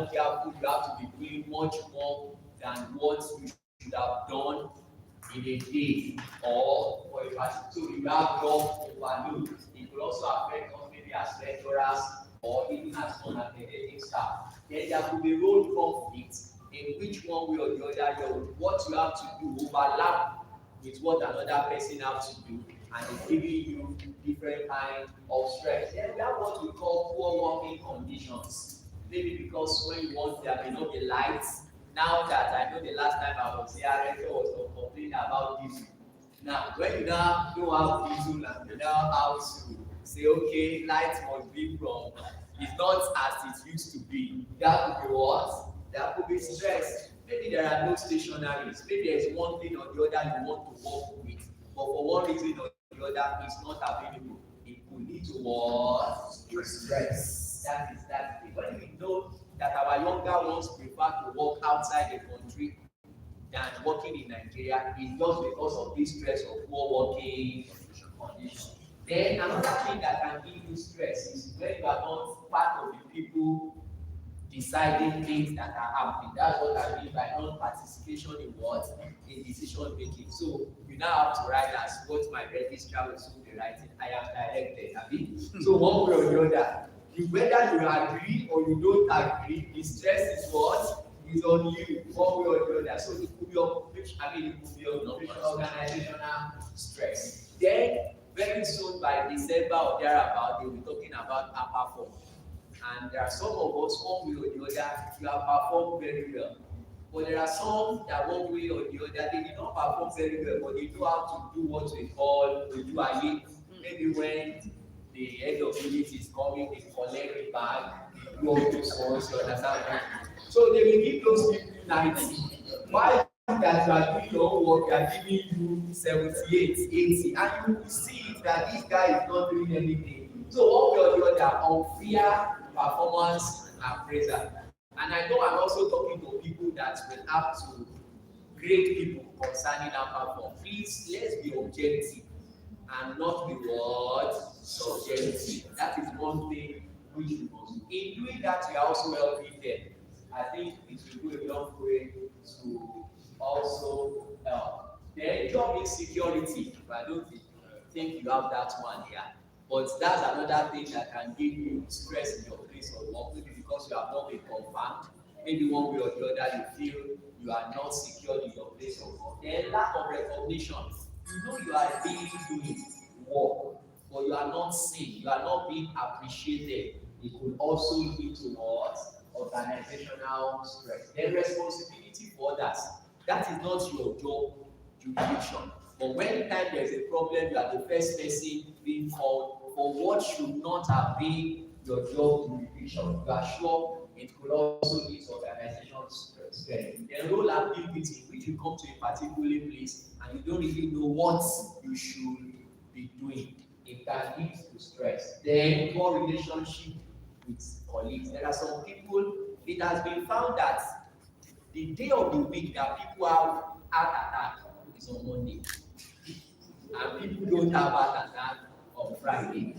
not careful, you have to be doing much more than what you should have done in a day or for a particular. So you have job overload. It will also affect us maybe as lecturers or even as non-academic staff. Then there could be role conflicts in which one way or the other, what you have to do overlap with what another person has to do, and it's giving you different kind of stress. Then we have what we call poor working conditions. Maybe because when you want there may not be lights. Now that I know the last time I was here, Rachel was complaining about diesel. Now, when you now don't have diesel and you now have to say, okay, light must be from, it's not as it used to be. That could be what? That could be stress. Maybe there are no stationaries. Maybe there is one thing or the other you want to work with, but for one reason or the other, it's not available. It could lead to what? Stress. That is that. When we know that our younger ones prefer to work outside the country than working in Nigeria, it's just because of this stress of poor working conditions. Then another thing that can give you stress is when you are not part of the people deciding things that are happening. That's what I mean by non-participation in what? In decision making. So you now have to write as what my registrar will soon be writing. I am directed. I mean, so one way or the other, whether you agree or you don't agree, the stress is what? Is on you, one way or the other. So it could be it could be organizational stress. Then very soon by December or thereabout, they'll be talking about upper form. And there are some of us, one way or the other, you have performed very well. But there are some that one way or the other, they did not perform very well, but they know how to do what we call Ojuaye. Maybe when the head of unit is coming, they collect the bag, they go to source, you understand? So they will give those people 90. Why that you are doing your own work, they are giving you 78, 80, and you will see it that this guy is not doing anything. So one way or the other, unfair performance appraisal. And I know I'm also talking to people that will have to grade people concerning our performance. Please, let's be objective and not be what? Subjective. That is one thing which we must do. In doing that, we are also helping them. I think it will go a long way to also help. Then job insecurity. I don't think you have that one here. But that's another thing that can give you stress in your place of work, maybe because you have not been confirmed, maybe one way or the other you feel you are not secured in your place of work. Then lack of recognition. You know you are really doing work, but you are not seen, you are not being appreciated. It could also lead to what? Organizational stress. Then responsibility for others. That is not your job jurisdiction. But when time there is a problem, you are the first person being called for what should not have been your job jurisdiction. You are sure it could also lead to organizational stress. Then role ambiguity, which you come to a particular place and you don't really know what you should be doing. It can lead to stress. Then poor relationship with colleagues. There are some people, it has been found that the day of the week that people have heart attack is on Monday. And people don't have heart attack on Friday.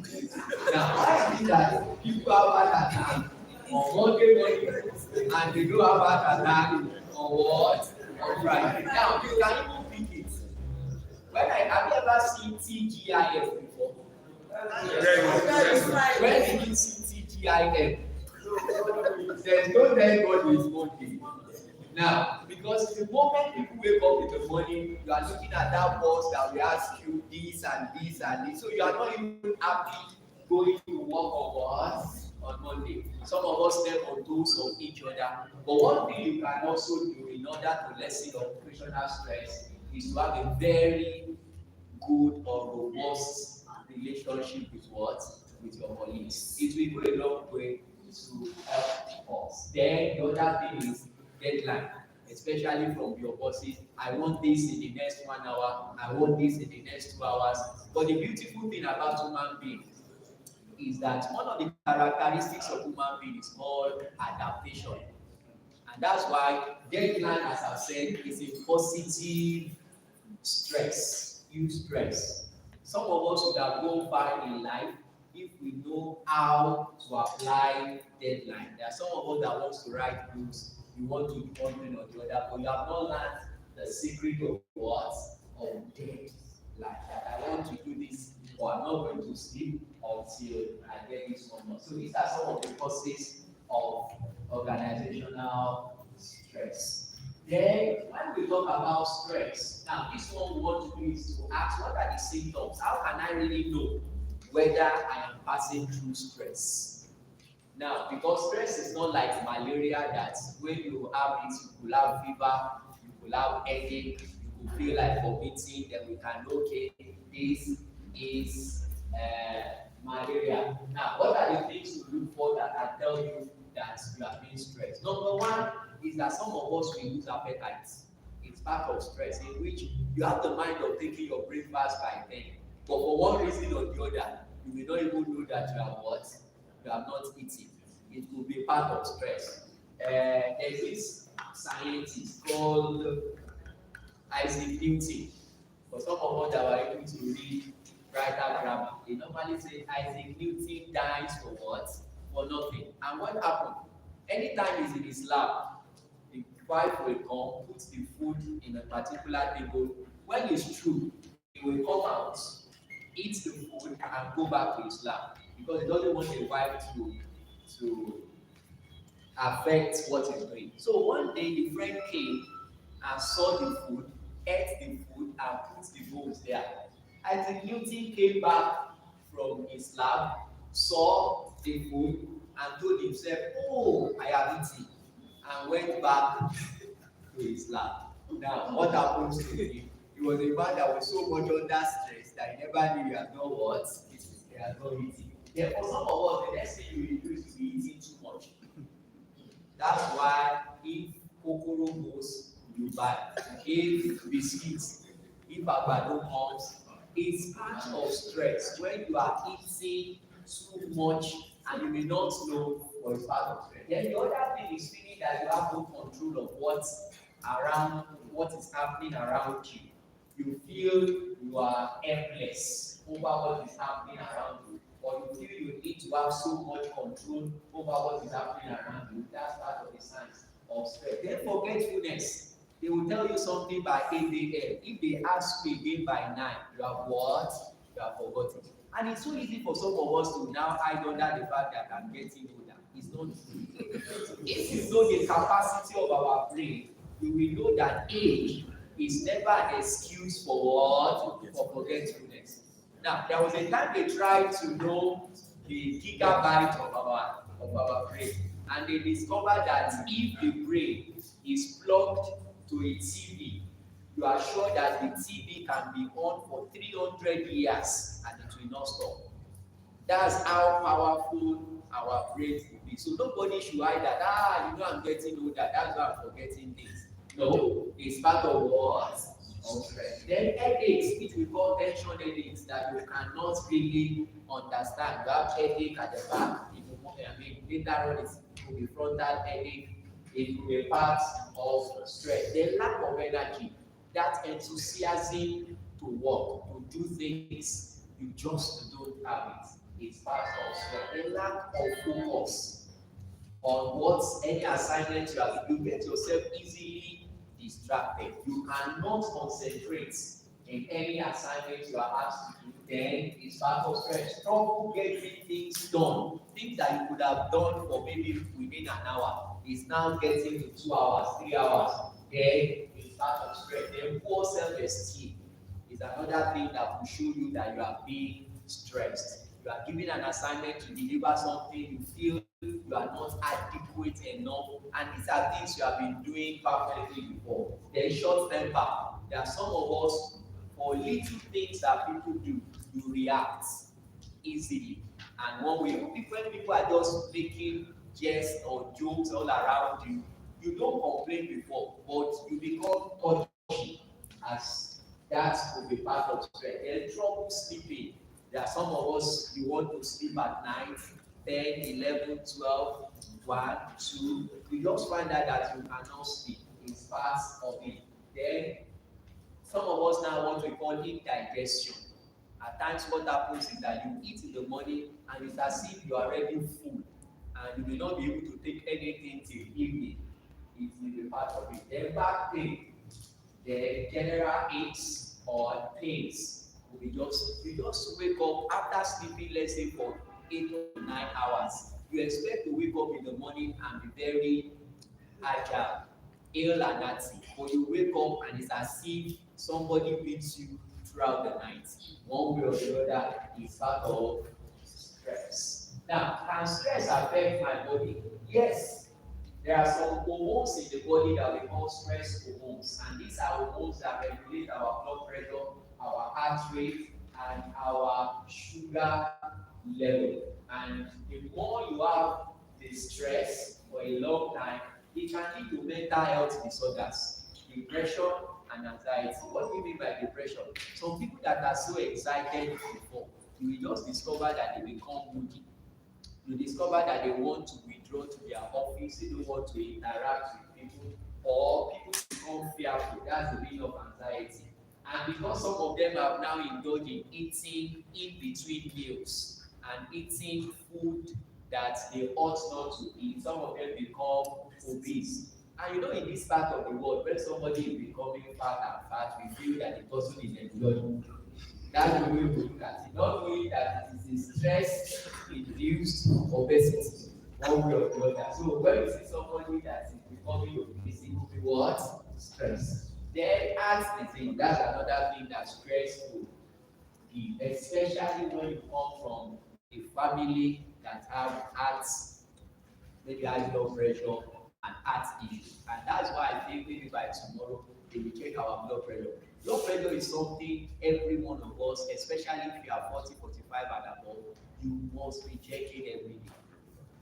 Now, why is it that people have heart attack on Monday morning and they don't have heart attack on what? On Friday. Now, you can even pick it. Have you ever seen TGIF before? Yes. When did you see TGIF? There's no dead body is Monday. Now, because the moment people wake up in the morning, you are looking at that boss that will ask you this and this and this. So you are not even happy going to work on Monday. Some of us step on toes of each other. But one thing you can also do in order to lessen your operational stress is to have a very good or robust relationship with what? With your colleagues. It will go a long way to help us. Then the other thing is deadline, especially from your bosses. I want this in the next 1 hour. I want this in the next 2 hours. But the beautiful thing about human beings is that one of the characteristics of human beings is called adaptation. And that's why deadline, as I've said, is a positive stress, huge stress. Some of us would have gone far in life if we know how to apply deadline. There are some of us that want to write books, you want to do one thing or the other, but you have not learned the secret of what? Of deadline. Like that, I want to do this, or I'm not going to sleep until I get this number. So these are some of the causes of organizational stress. Then, when we talk about stress, now this one we want to do is to ask what are the symptoms? How can I really know whether I am passing through stress? Now, because stress is not like malaria that when you have it, you could have fever, you could have headache, you could feel like vomiting, then we can know, okay, this is malaria. Now, what are the things to look for that can tell you that you are being stressed? Number one is that some of us will lose appetite. It's part of stress in which you have the mind of taking your breakfast by 10, but for one reason or the other, you may not even know that you have what? You have not eaten. It will be part of stress. There's this scientist called Isaac Newton. For some of us that were able to read writer grammar, they normally say Isaac Newton dies for what? For nothing. And what happened? Anytime he's in his lab, the wife will come, put the food in a particular table. When it's true, he will come out, eat the food, and go back to his lab because he doesn't want the wife to affect what he's doing. So one day the friend came and saw the food, ate the food, and put the bowls there. Isaac Newton came back from his lab, saw the food, and told himself, "Oh, I have eaten," and went back to his lab. Now, what happens to him? He was a man that was so much under stress that he never knew he had not what? He had not eaten. Yeah, for some of us, the next thing you will do is to be eating too much. That's why if kokoro goes, you buy. If biscuits, if agbado comes, it's part of stress when you are eating too much and you may not know what is part of stress. Then the other thing is feeling that you have no control of what is happening around you. You feel you are helpless over what is happening around you, or you feel you need to have so much control over what is happening around you. That's part of the signs of stress. Then forgetfulness. They will tell you something by 8 a.m. If they ask you again by 9, you have what? You have forgotten. And it's so easy for some of us to now hide under the fact that I'm getting older. It's not true. If you know the capacity of our brain, you will know that age is never an excuse for what? For forgetfulness. Now, there was a time they tried to know the gigabyte of our brain, and they discovered that if the brain is plugged to a TV, you are sure that the TV can be on for 300 years and it will not stop. That's how powerful our brains will be. So nobody should hide that, I'm getting older, that's why I'm forgetting things. No, it's part of what? Of stress. Then headaches, which we call tension headaches, that you cannot really understand. You have headache at the back, later on it will be frontal headache, it will be part of stress. The lack of energy, that enthusiasm to work, to do things, you just don't have it. It's part of stress. The lack of focus on what any assignment you have, you get yourself easily distracted. You cannot concentrate in any assignment you are asked to do, then it's part of stress. Trouble getting things done. Things that you could have done for maybe within an hour is now getting to 2 hours, 3 hours. Then it's part of stress. Then poor self-esteem is another thing that will show you that you are being stressed. You are given an assignment to deliver something, you feel you are not adequate enough, and these are things you have been doing perfectly before. Then short temper. There are some of us, for little things that people do, you react easily. And when people are just making jests or jokes all around you, you don't complain before, but you become touchy as that will be part of stress. Then trouble sleeping. There are some of us, you want to sleep at night, 10, 11, 12, 1, 2. You just find out that you cannot sleep. It's part of it. Then some of us now want to call indigestion. At times, what happens is that you eat in the morning and it's as if you are already full and you will not be able to take anything till evening. It will be part of it. Then back pain, the general aches or pains will be you just wake up after sleeping, let's say for 8 to 9 hours. You expect to wake up in the morning and be very agile, ill and active, but you wake up and it's as if somebody beats you throughout the night. One way or the other is part of stress. Now, can stress affect my body? Yes. There are some hormones in the body that we call stress hormones, and these are hormones that regulate our blood pressure, our heart rate, and our sugar level. And the more you have the stress for a long time, it can lead to mental health disorders, depression, and anxiety. What do you mean by depression? Some people that are so excited before, you will just discover that they become moody. You discover that they want to withdraw to their office, they don't want to interact with people, or people become fearful. That's the meaning of anxiety. And because some of them have now indulged in eating in between meals and eating food that they ought not to eat, some of them become obese. And you know, in this part of the world, when somebody is becoming fat and fat, we feel that the person is enjoying. That's the way we look at it. Not knowing that it is a stress-induced obesity, one way or the other. So when you see somebody that is becoming obese, it will be what? Stress. Then ask the thing. That's another thing that stress will give, especially when you come from a family that have hearts, maybe high blood pressure and heart issues. And that's why I think maybe by tomorrow they will check our blood pressure. Blood pressure is something every one of us, especially if you are 40, 45 and above, you must be checking every day.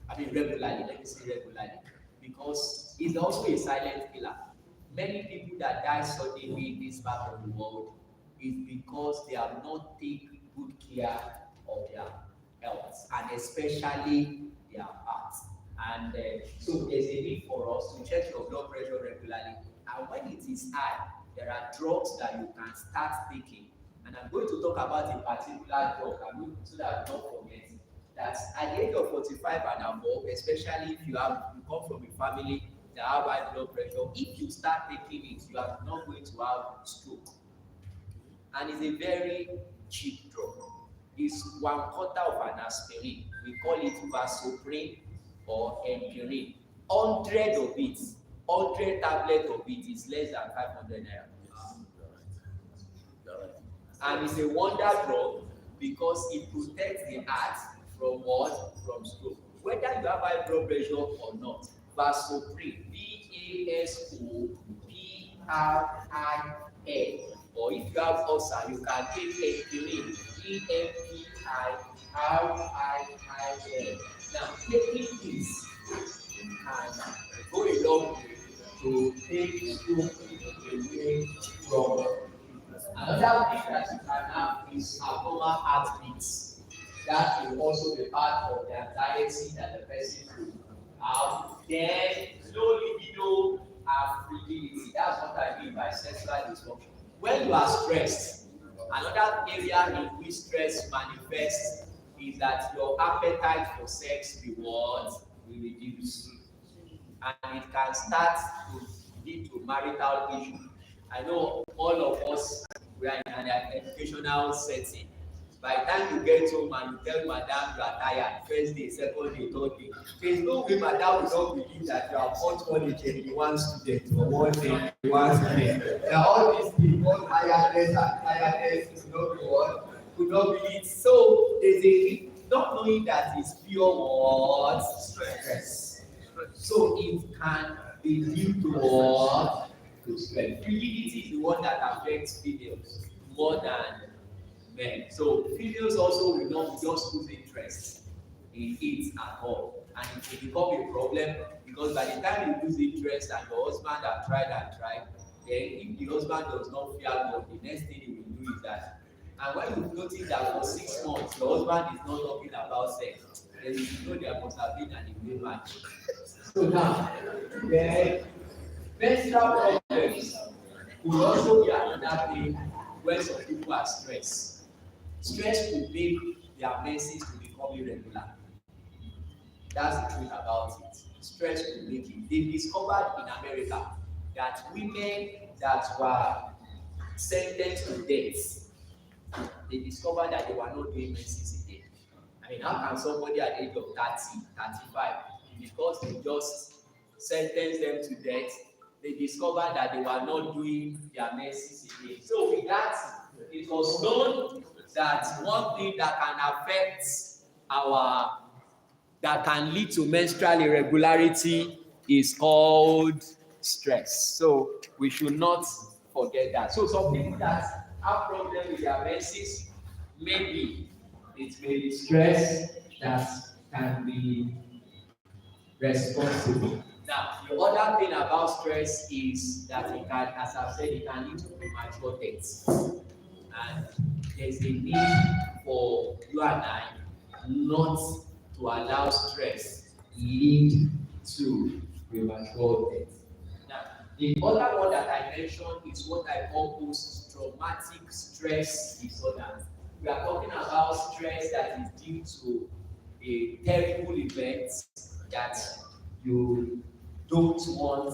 I mean regularly, let me say regularly. Because it's also a silent killer. Many people that die suddenly in this part of the world is because they have not taken good care of their health and especially their heart. And so there's a need for us to check your blood pressure regularly. And when it is high, there are drugs that you can start taking. And I'm going to talk about a particular drug so that I don't forget that at the age of 45 and above, especially if you come from a family that have high blood pressure, if you start taking it, you are not going to have stroke. And it's a very cheap drug. It's 1/4 of an aspirin. We call it vasoprene or empirine. 100 of it, 100 tablets of it is less than 500 naira. And it's a wonder drug because it protects the heart from what? From stroke. Whether you have high blood pressure or not, vasoprene, VASOPRIN, or if you have ulcer, you can take empirine, EMPIRIN. Now, taking this can go a long way to take stroke away from. Another thing that you can have is abnormal heartbeats. That will also be part of the anxiety that the person will have. Then, low libido and frigidity. That's what I mean by sexual dysfunction. When you are stressed, another area in which stress manifests is that your appetite for sex will reduce. And it can start to lead to marital issues. I know all of us, we are in an educational setting. By the time you get home and you tell madam you are tired, first day, second day, third day, there is no way madam will not believe that you have got one in one student or one day in one student. Now all these things, all tiredness and tiredness could not be it. So there's a not knowing that it's pure what? Stress. So it can be due to what? To stress. Frigidity is the one that affects females more than men. So females also will not just lose interest in it at all. And it will become a problem because by the time you lose interest and your husband have tried and tried, then if the husband does not fear God, the next thing he will do is that. And when you notice that for 6 months, your husband is not talking about sex, then you know there must have been an immune match. So now, then menstrual problems will also be another thing when some people are stressed. Stress could make their menses to become irregular. That's the truth about it. Stress could make it. They discovered in America that women that were sentenced to death, they discovered that they were not doing menses again. I mean, how can somebody at the age of 30, 35, because they just sentenced them to death, they discovered that they were not doing their menses again. So with that, it was known that one thing that can affect that can lead to menstrual irregularity is called stress. So we should not forget that. So some people that have problem with their menses, maybe it may be stress that can be responsible. Now, the other thing about stress is that it can, as I've said, it can lead to premature death. And there's a need for you and I not to allow stress lead to premature death. Now, the other one that I mentioned is what I call post-traumatic stress disorder. We are talking about stress that is due to a terrible event that you don't want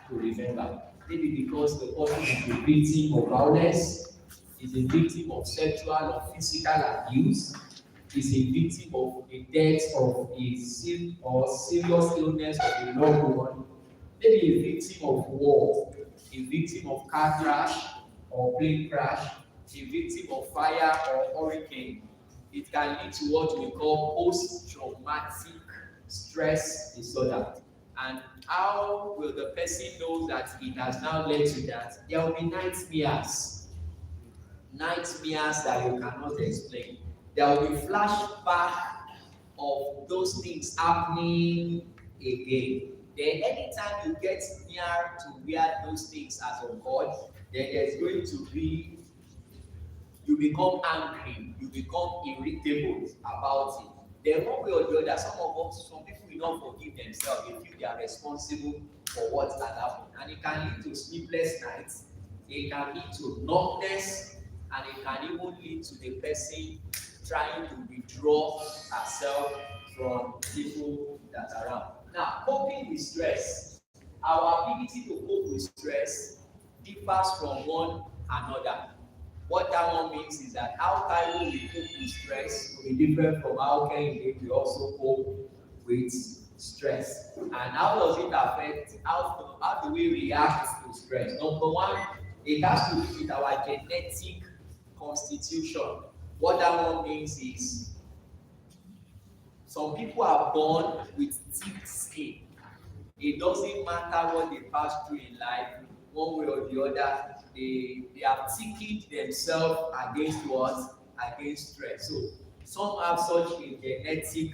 to remember. Maybe because the person is a victim of violence, is a victim of sexual or physical abuse, is a victim of the death of a serious illness of a loved one, maybe a victim of war, a victim of car crash or plane crash, a victim of fire or hurricane. It can lead to what we call post-traumatic stress disorder. And how will the person know that it has now led to that? There will be nightmares that you cannot explain. There will be flashback of those things happening again. Then anytime you get near to where those things are occurred, then there's going to be, you become angry, you become irritable about it. Then one way or the other, some people will not forgive themselves. They feel they are responsible for what had happened. And it can lead to sleepless nights, it can lead to numbness, and it can even lead to the person trying to withdraw herself from people that are around. Now, coping with stress, our ability to cope with stress differs from one another. What that one means is that how can we cope with stress will be different from how can we also cope with stress. And how does it affect, how do we react to stress? Number one, it has to do with our genetic constitution. What that one means is some people are born with thick skin. It doesn't matter what they pass through in life, one way or the other, they have thickened themselves against what? Against stress. So some have such a genetic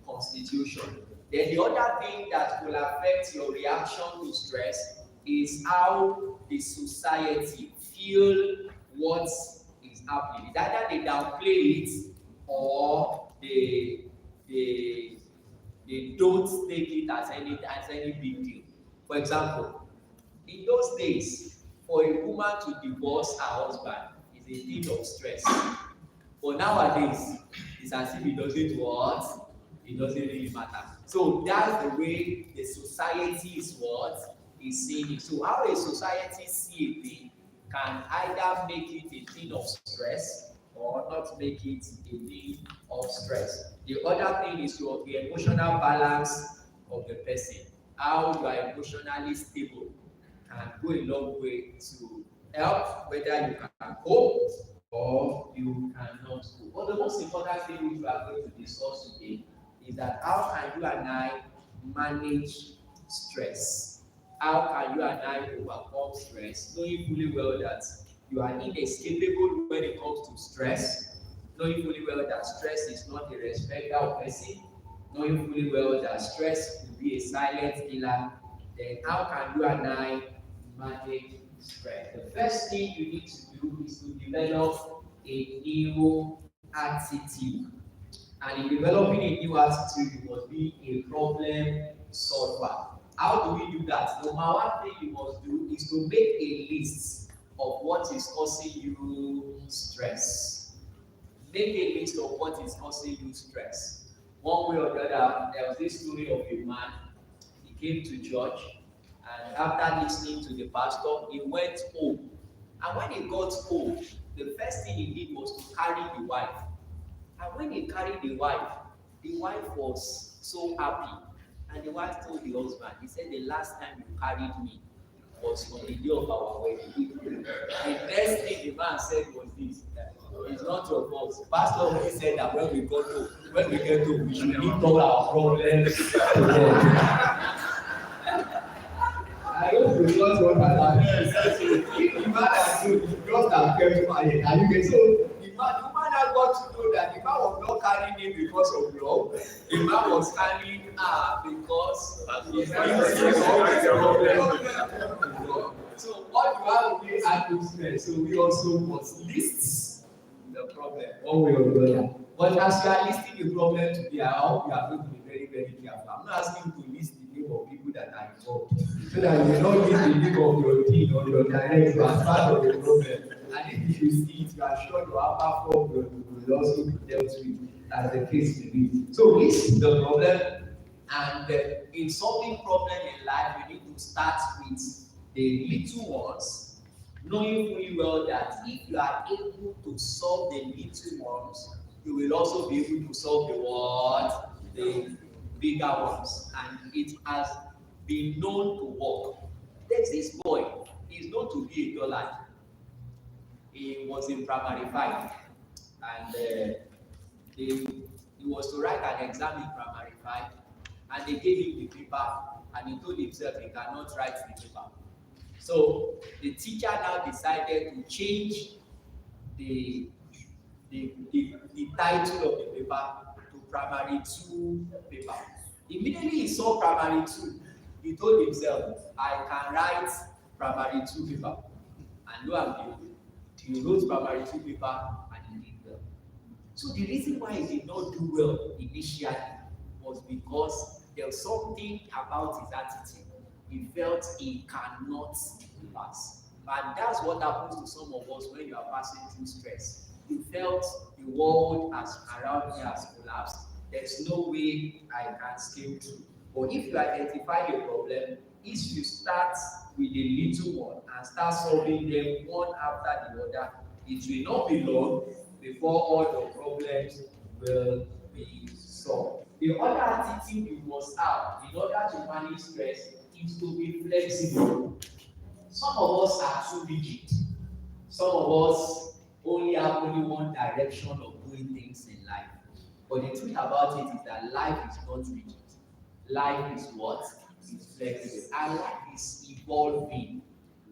constitution. Then the other thing that will affect your reaction to stress is how the society feel what is happening. It's either they downplay it or they don't take it as any big deal. For example, in those days, for a woman to divorce her husband is a thing of stress. But nowadays, it's as if it doesn't what? It doesn't really matter. So that's the way the society is what? Is seeing it. So how a society see a thing can either make it a thing of stress or not make it a thing of stress. The other thing is the emotional balance of the person. How you are emotionally stable can go a long way to help whether you can cope or you cannot cope. But the most important thing which we are going to discuss today is that how can you and I manage stress? How can you and I overcome stress, knowing fully well that you are inescapable when it comes to stress, knowing fully well that stress is not a respecter of person, knowing fully well that stress will be a silent killer, then how can you and I manage stress? The first thing you need to do is to develop a new attitude. And in developing a new attitude, you must be a problem solver. How do we do that? Number one thing you must do is to make a list of what is causing you stress. make a list of what is causing you stress. One way or the other, there was this story of a man. He came to church, and after listening to the pastor, he went home. And when he got home, the first thing he did was to carry the wife. And when he carried the wife was so happy. And the wife told the husband, he said, the last time you carried me was on the day of our wedding. The next thing the man said was this: it's not your fault. Pastor already said that when we get home, we should leave all our problems. I hope you don't want that. If the man has told you, just have kept quiet, and you get so the man has got to know that the man was not carrying him because of love. The man was carrying her because he's so what you have to do is atmosphere. So we also must list the problem one way or the other. But as you are listing the problem today, I hope you are going to be very, very careful. I'm not asking you to list the name of people that are involved, so that you will not list the name of your team or your director as part of the problem. And if you see it, you are sure your upper form will also be dealt with, as the case may be. So list the problem, and in solving problem in life, we need to start with the little ones, knowing fully well that if you are able to solve the little ones, you will also be able to solve the what? The bigger ones. And it has been known to work. There's this boy, he's known to be a dullard. He was in primary 5, and he was to write an exam in primary 5, and they gave him the paper, and he told himself he cannot write the paper. So the teacher now decided to change the title of the paper to primary 2 paper. Immediately he saw primary 2, he told himself, I can write primary 2 paper. And lo and behold, he wrote primary 2 paper and he did well. So the reason why he did not do well initially was because there was something about his attitude. He felt he cannot pass. And that's what happens to some of us when you are passing through stress. You felt the world around you has collapsed. There's no way I can scale through. But if you identify the problem, if you start with the little one and start solving them one after the other, it will not be long before all the problems will be solved. The other attitude you must have in order to manage stress is to be flexible. Some of us are too rigid. Some of us only have one direction of doing things in life. But the truth about it is that life is not rigid. Life is what? It's flexible. And life is evolving.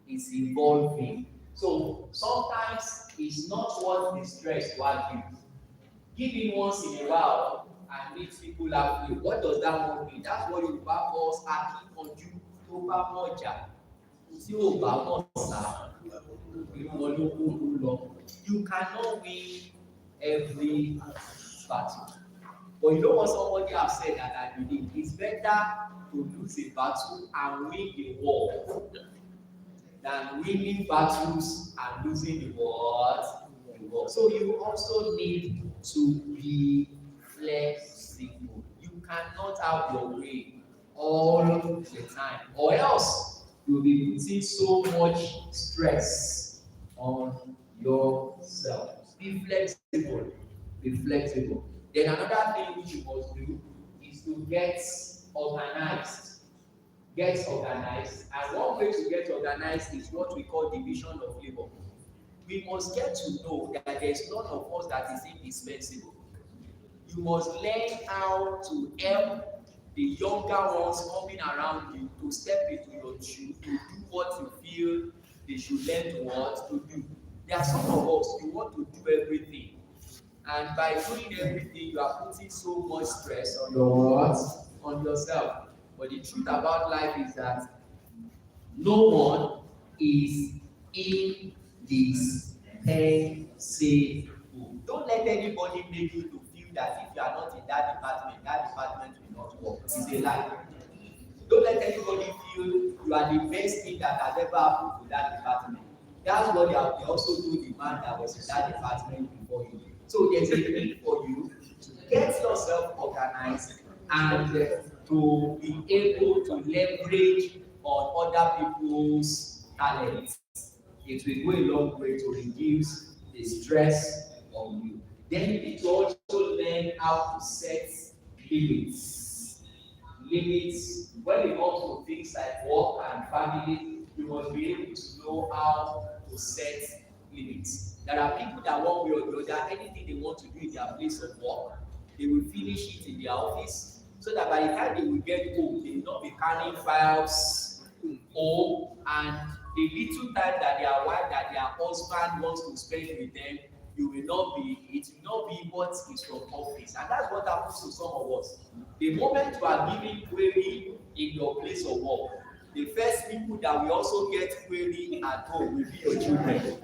It's evolving. So sometimes it's not what the stress will give. Give in once in a while and meet people halfway. What does that one mean? That's what you calls acting on you to moja. You cannot win every battle. But you know what somebody has said that I believe? It's better to lose a battle and win the war than winning battles and losing the war. So you also need to be flexible. You cannot have your way all the time, or else you'll be putting so much stress on yourself. Be flexible. Be flexible. Then another thing which you must do is to get organized. Get organized. And one way to get organized is what we call division of labor. We must get to know that there is none of us that is indispensable. You must learn how to help the younger ones coming around you to step into your shoes, to do what you feel they should learn to do. There are some of us, you want to do everything. And by doing everything, you are putting so much stress on on yourself. But the truth about life is that no one is indispensable. Don't let anybody make you to feel that if you are not in that department will not work. It's a lie. Don't let anybody feel you are the best thing that has ever happened to that department. That's what they also told the man that was in that department before you. So there's a need for you to get yourself organized and to be able to leverage on other people's talents. It will go a long way to reduce the stress on you. Then you need to also learn how to set limits. Limits, when it comes to things like work and family, you must be able to know how to set limits. There are people that one way or the other, anything they want to do in their place of work, they will finish it in their office, so that by the time they will get home, they will not be carrying files home, and the little time that their wife, that their husband wants to spend with them, you will not be, it will not be what is from office. And that's what happens to some of us. The moment you are giving query in your place of work, the first people that will also get query at home will be your children.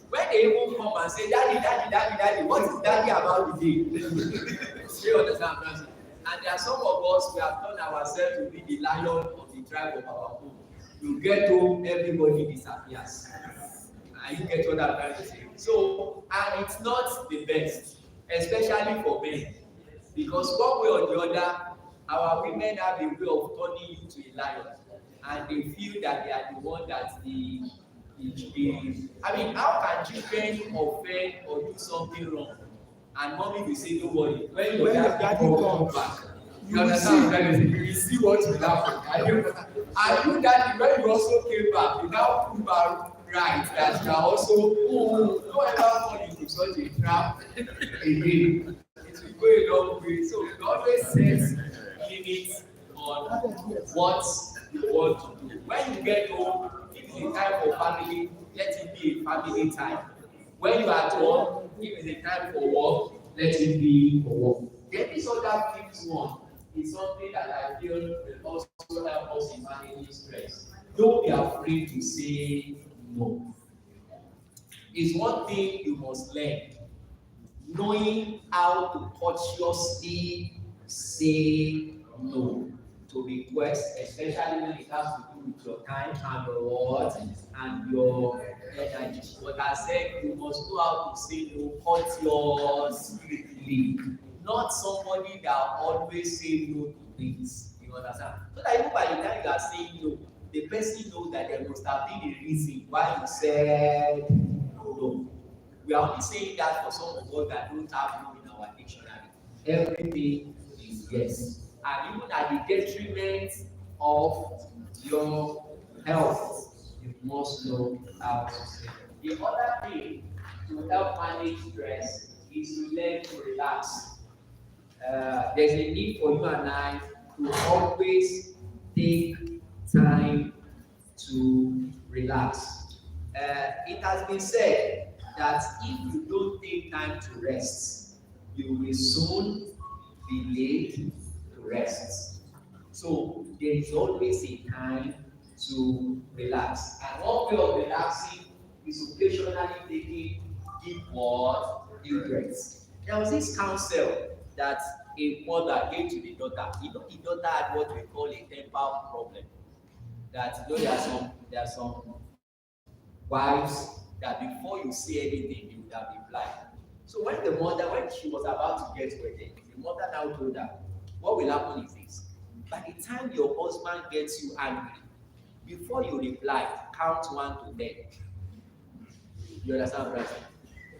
When they even come and say, daddy, daddy, daddy, daddy, what is daddy about the day? You understand what I'm saying? And there are some of us, we have done ourselves to be the lion of the tribe of our home. You get home, everybody disappears. And you get what I'm trying to say. So, and it's not the best, especially for men. Because one way or the other, our women have a way of turning you to a lion. And they feel that they are the one that's I mean, how can children offend or do something wrong? And mommy will say, don't worry, when your daddy comes back, you understand, you will see what will happen. And you daddy, when you also came back, you now prove out right that you are also, don't ever fall into such a trap again. It will go a long way. So we always set limits on what you want to do. When you get home, if it's a time for family, let it be a family time. When you are at work, if it's a time for work, let it be for work. Then this other fifth one is something that I feel will also help us in managing stress. Don't be afraid to say no. It's one thing you must learn. Knowing how to consciously say no to requests, especially when it has to do with your time and your words and your energy. But I said you must know how to say no consciously. Not somebody that always say no to things. You understand? So that even by the time you are saying no, the person knows that there must have been a reason why you said no. We are only saying that for some of us that don't have no in our dictionary. Everything is yes. And even at the detriment of your health, you must know how to say. The other thing to help manage stress is to learn to relax. There's a need for you and I to always take time to relax. It has been said that if you don't take time to rest, you will soon be laid to rest. So there is always a time to relax. And one way of relaxing is occasionally taking deep what? Deep breaths. There was this counsel that a mother gave to the daughter. You know, the daughter had what we call a temper problem. That you know there are some wives that before you say anything, you would have replied. So when she was about to get wedded, the mother now told her, what will happen is this. By the time your husband gets you angry, before you reply, count 1 to 10. You understand, right?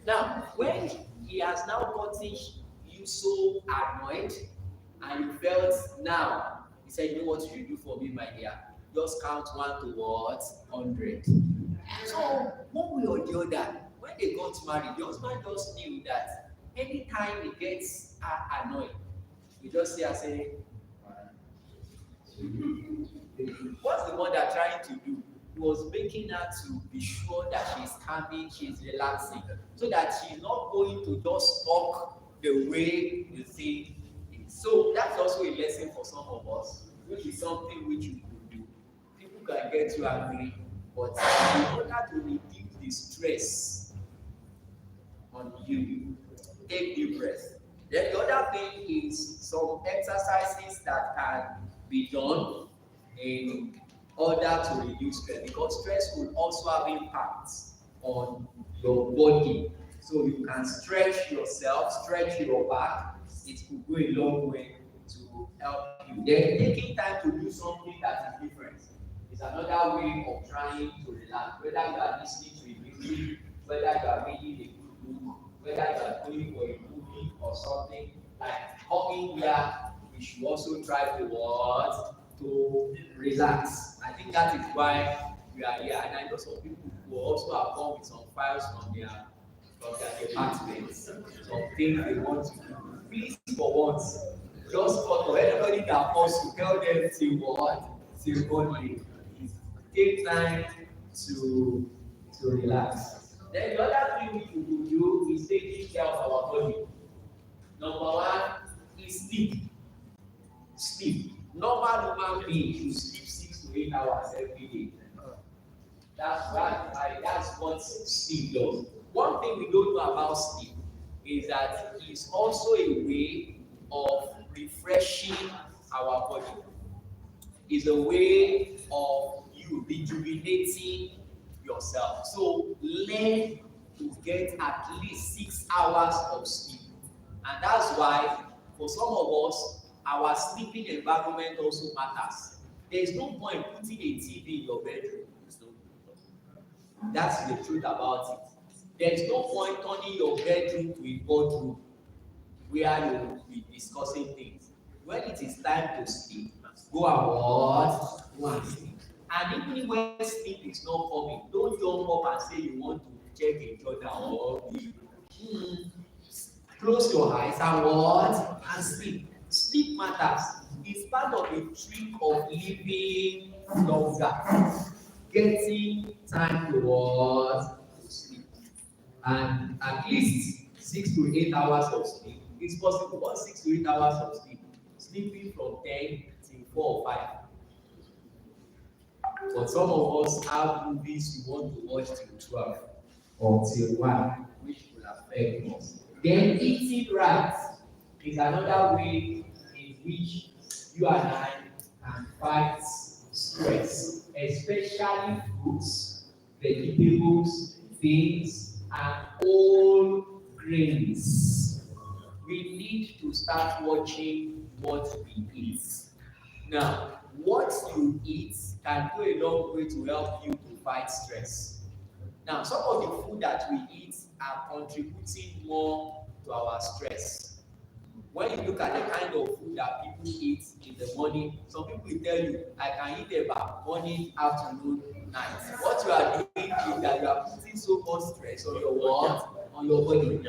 Now, when he has now gotten you so annoyed, and you felt now, he said, you know what you do for me, my dear? Just count 1 to what? 100. So, one way or the other, when they got married, the husband just knew that anytime he gets annoyed, he just say, what's the mother trying to do? He was making her to be sure that she's calming, she's relaxing, so that she's not going to just talk the way you think. So that's also a lesson for some of us, which is something which you could do. People can get you angry, but in order to reduce the stress on you, take deep breath. Then the other thing is some exercises that can be done in order to reduce stress, because stress will also have impacts on your body. So you can stretch yourself, stretch your back. It could go a long way to help you. Then taking time to do something that is different is another way of trying to relax. Whether you are listening to a music, whether you are reading a good book, whether you are going for a movie or something like talking here, we should also try to what? To relax. I think that is why we are here. And I know some people who also have come with some files from their departments, some things they want to do. Please, for once, just for anybody that wants to tell them till what? Till Monday. Take time to relax. Then the other thing we will do is taking care of our body. Number one is sleep. Sleep. Normal human being should sleep 6 to 8 hours every day. That's what sleep does. One thing we don't know about sleep is that it's also a way of refreshing our body. It's a way of you rejuvenating yourself. So learn to get at least 6 hours of sleep. And that's why for some of us, our sleeping environment also matters. There is no point putting a TV in your bedroom. That's the truth about it. There's no point turning your bedroom to a boardroom where you will be discussing things. When it is time to sleep, go and what? Go and sleep. And even when sleep is not coming, don't jump up and say you want to check a Jordan or close your eyes and what? And sleep. Sleep matters. It's part of the trick of living longer. Getting time to what? To sleep. And at least 6 to 8 hours of sleep. It's possible. What 6 to 8 hours of sleep? Sleeping from 10 till 4 or 5. But some of us have movies we want to watch till 12 or till 1, which will affect us. Then eating right is another way in which you and I can fight stress, especially fruits, vegetables, beans, and whole grains. We need to start watching what we eat. Now, what you eat can go a long way to help you to fight stress. Now, some of the food that we eat are contributing more to our stress. When you look at the kind of food that people eat in the morning, some people will tell you, I can eat about morning, afternoon, night. What you are doing is that you are putting so much stress on your what? On your body.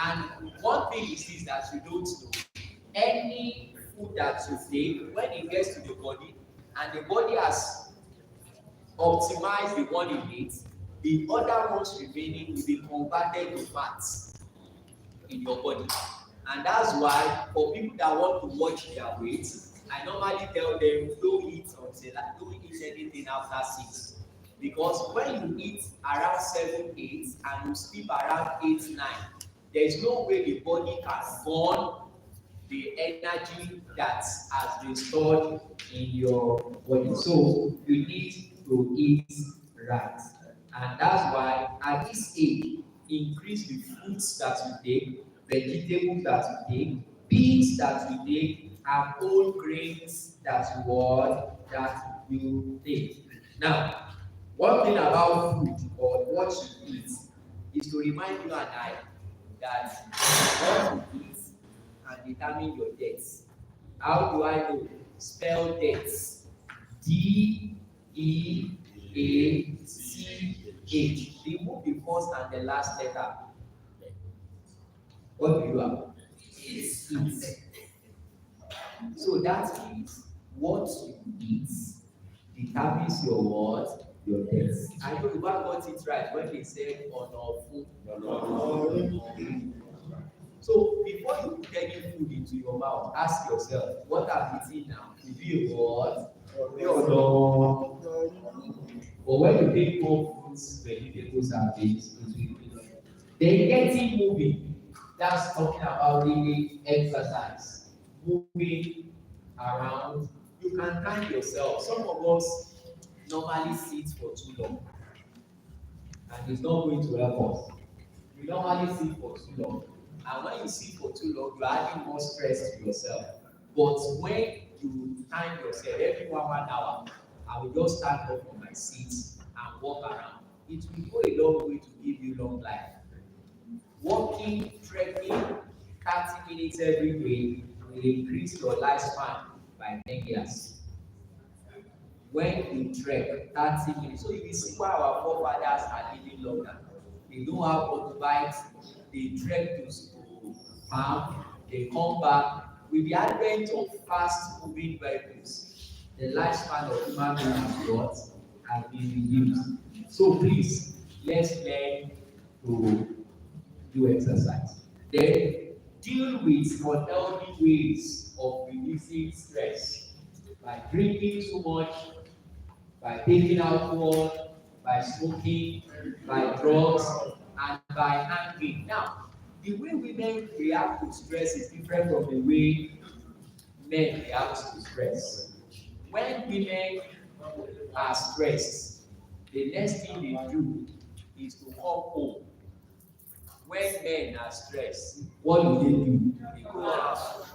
And one thing is this that you don't know. Any food that you take, when it gets to the body, and the body has optimized the one it needs, the other ones remaining will be converted to fats in your body. And that's why for people that want to watch their weight, I normally tell them don't eat anything after 6. Because when you eat around 7, 8 and you sleep around 8, 9, there is no way the body can burn the energy that has been stored in your body. So you need to eat right. And that's why at this age, increase the fruits that you take, vegetables that you take, beans that you take, and whole grains that you take. Now, one thing about food or what you eat is to remind you and I that what you eat can determine your debts. How do I know? Spell debts. D-E-A-C-H. Remove the first and the last letter. What do you have? It's it. So that means what you eat determines your what? Your debts. I know the one got it right when they said on our food. So before you put any food into your mouth, ask yourself, what I'm eating now? To be a what? Or no? But when you take more fruits, vegetables, and beans, it will be. Then getting moving. That's talking about really exercise. Moving around. You can time yourself. Some of us normally sit for too long. And it's not going to help us. You normally sit for too long. And when you sit for too long, you're adding more stress to yourself. But when you time yourself every 1 hour, I will just stand up from my seat and walk around. It will go a long way to give you long life. Walking, trekking 30 minutes every day will increase your lifespan by 10 years. When you trek 30 minutes, so you will see why our forefathers are living longer. They don't have motorbikes, they trek to farm, they come back. With the advent of fast moving vehicles, the lifespan of human beings has been reduced. So please, let's learn to do exercise. Then deal with unhealthy ways of reducing stress by drinking too much, by taking alcohol, by smoking, by drugs, and by hanging. Now, the way women react to stress is different from the way men react to stress. When women are stressed, the next thing they do is to come home. When men are stressed, what do? They go out.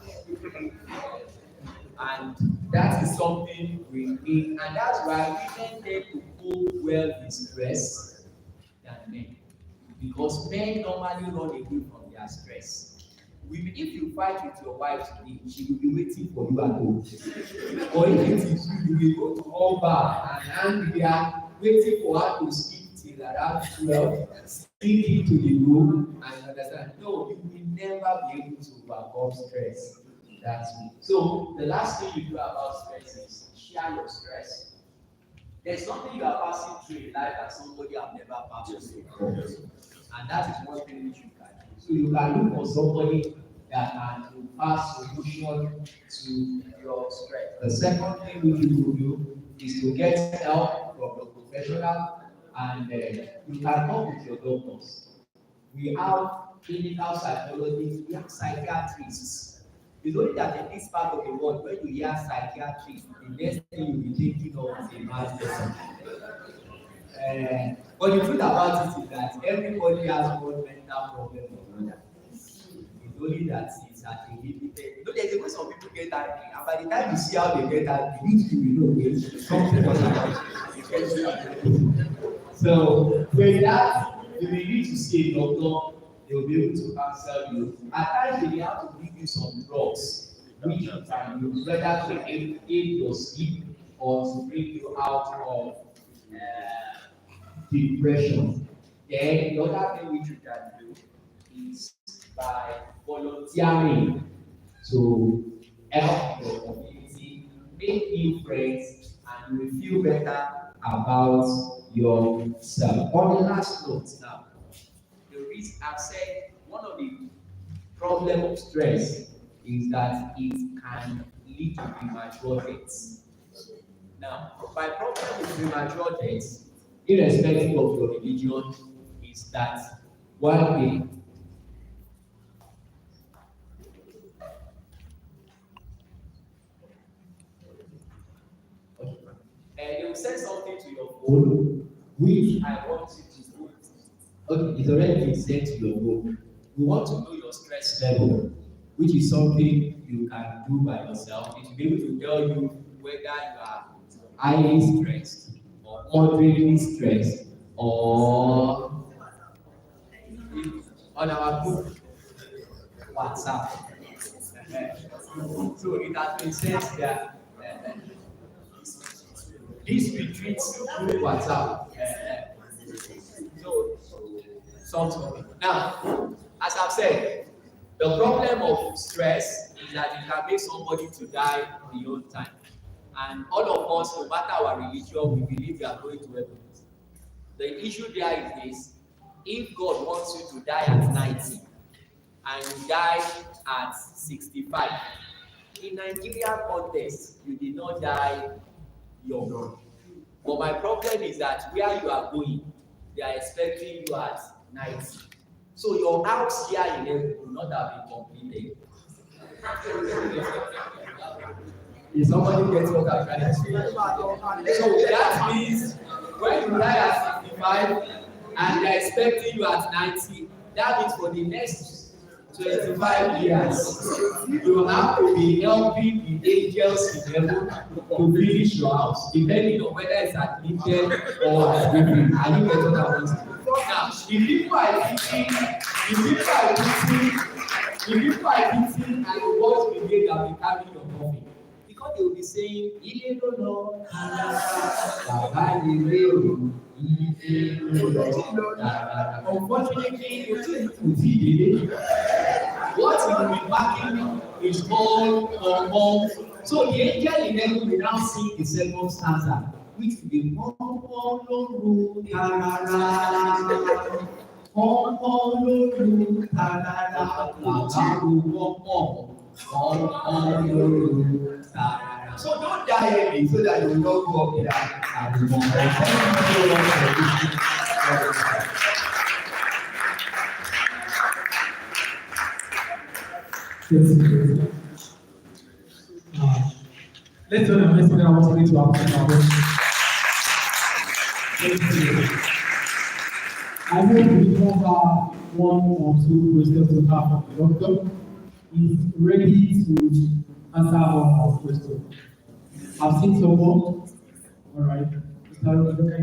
And that is something we need, and that's why women tend to cope well with stress than men. Because men normally run away from their stress. If you fight with your wife today, she will be waiting for you at home. Or if it is you, you will go to all bar and hang there, waiting for her to speak till around 12, sneak into the room and understand. No, you will never be able to overcome stress. That's it. So the last thing you do about stress is share your stress. There's something you are passing through in life that somebody have never passed through before. And that is one thing which you can do. So you can look for somebody that can pass solution to your stress. The second thing which you will do is to get help from a professional, and you can talk with your doctors. We have clinical psychologists, we have psychiatrists. It's only that in this part of the world, when you hear psychiatrist, the next thing you'll be thinking of is a mad person. But the truth about it is that everybody has one mental problem or another. It's only that it's at a limited. You know, there's a way some people get angry, and by the time you see how they get angry, you will know something was about it. So with that, you may need to see a doctor. They will be able to counsel you. At times, they may have to give you some drugs, which you can use, whether to aid your sleep or to bring you out of depression. Then the other thing which you can do is by volunteering to help your community, make new friends, and you will feel better about yourself. On the last note now, the reason I've said one of the problem of stress is that it can lead to premature deaths. Now, my problem with premature deaths, irrespective of your religion, is that one day they will send something to your phone, which I want you to do. Okay, it's already been sent to your phone. We want to know your stress level, which is something you can do by yourself. It will be able to tell you whether you are highly stressed or moderately stressed or on our group WhatsApp. So it has been said that this retreats through WhatsApp. So something. Now, as I've said, the problem of stress is that it can make somebody to die beyond time. And all of us, no matter our religion, we believe we are going to heaven. The issue there is this: if God wants you to die at 90 and you die at 65, in Nigerian context, you did not die young. But my problem is that where you are going, they are expecting you at 90. So your house here in heaven will not have been completed. If somebody gets what I'm trying to say. So that means when you die at 65 and they're expecting you at 90, That means for the next 25 years, you have to be helping the angels in heaven to finish your house, depending on whether it's admitted or given. Are you getting what I'm saying? Now, if people are eating and the boys brigade that will carry your coffee, because they will be saying, Ilé ló lọ, bàbá ilé o, ilé ló lọ. Unfortunately, kò tí ì délé. What he will be backing is called compound. So the angel in heaven will now sing the second stanza, which will be compound lóru tarara. Compound lóru tarara. Làbáwo compound. Compound lóru tarara. So don't die early so that you will not go up there and be more. Let's turn our message now once again to our prayer. I know we have one or two questions to have from the doctor. He's ready to answer all our questions. I've seen someone. All right.